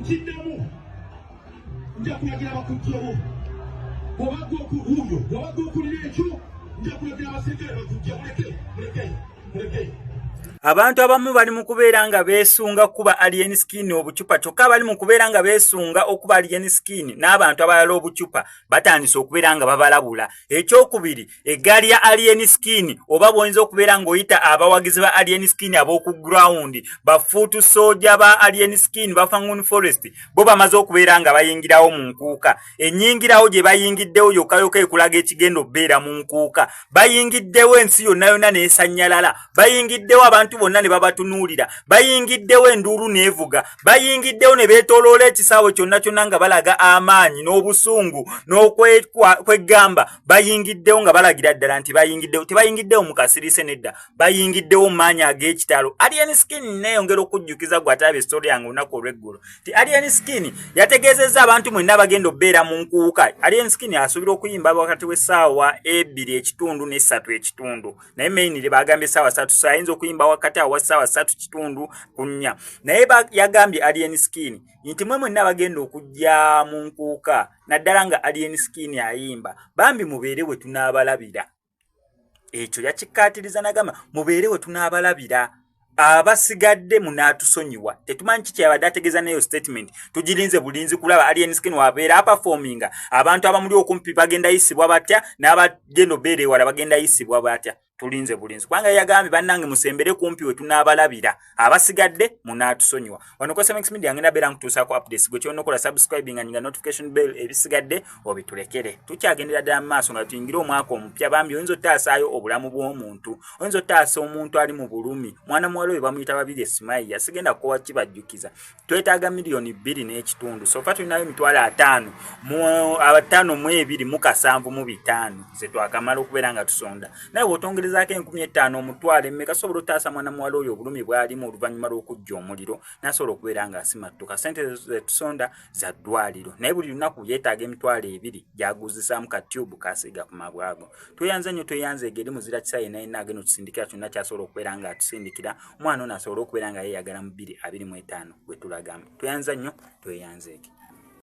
Kiddamu nja kulagira bakujjawo bw'obadde okuhuyo bw'obadde okulira ekyo nja kulagira abaserikale bakujja muleke. Abantu abamu bali mu kubeera nga beesunga kuba alien skin obucupa kyokka bali mu kubeera nga beesunga okuba alien skin n'abantu abalala obucupa batandise okubeera nga babalabula. Ekyokubiri, eggaali ya alien skin oba bw'oyinza okubeera ng'oyita abawagizi ba alien skin ab'oku ground bafuutu soja ba alien skin ba Fangun Forest bo bamaze okubeera nga bayingirawo mu nkuuka. Ennyingirawo gye bayingiddewo yokka ekulaga ekigenda obbeera mu nkuuka. Bayingiddewo ensi yonna yonna n'esanyalala. Bayingiddewo abantu bonna ne babatunuulira. Bayingiddewo enduulu n'evuga. Bayingiddewo ne beetooloola ekisaawe kyonna kyonna nga balaga amaanyi n'obusungu n'okweggamba. Bayingiddewo nga balagira ddala nti bayingiddewo. Tebayingiddewo mu kasirise nedda. Bayingiddewo mu maanyi ag'ekitalo. Alien skin neeyongera okujjukiza gwe atalaba esitoori yange olunaku olw'eggulo. Ti alien skin yategeezezza abantu mwenna bagenda obbeera mu nkuuka. Alien skin asuubira okuyimba wakati w'essaawa 2:3 ne 3:3. Naye mainly bagambye essaawa 3 so ayinza okuyimba wakati awa ssaawa 3:4. Naye yagambye alien skin nti mwenna bagenda okujja mu nkuuka naddala nga alien skin ayimba bambi mubeere we tunaabalabira. Ekyo yakikkaatiriza nagamba mubeere we tunaabalabira. Abasigadde munaatusonyiwa. Tetumanyi kiki yabadde ategeeza neyo statement. Tugirinze bulinzi kulaba alien skin wabeera aperforminga. Abantu abamuli okumpi bagenda yisibwa batya n'abagenda obbeera ewala bagenda yisibwa batya. Tulinze bulinzi kubanga yagambye bannange musembere kumpi we tunaabalabira. Abasigadde munaatusonyiwa. Wano ko SMX Media ngenda beera nkutuusaako updates gwe kyonna okola subscribing nga notification bell ebisigadde obitulekere. Tukyagendera ddala mu maaso nga tuyingire omwaka omupya bambi oyinza ottaasaayo obulamu bw'omuntu. Oyinza ottaasa omuntu ali mu bulumi. Mwana muwala we bamuyita Babirye Smile yasigenda kukowa kibajjukiza. Twetaaga 2.5 million. So far tulinayo emitwalo 5,275 ze twakamala okubeera nga tusonda. Naye bw'otongereza zaake 15,000 omutwalo emmeka asobola ottaasa mwana muwala oyo obulumi bw'alimu oluvannyuma lw'okujja omuliro n'asobola okubeera ng'asimattuka. Ssente ze tusonda za ddwaliro naye buli lunaku yeetaaga emitwalo 2 gy'aguzisaamu ka tube kasiiga ku mabwago. Tweyanze nnyo tweyanze egeri muzira kisayi naye agenda otusindikira kyonna ky'asobola okubeera ng'atusindikira omwana ono asobola okubeera nga yeeyagala mu 2.25 gwe tulagamu. Tweyanze nnyo tweyanze ege.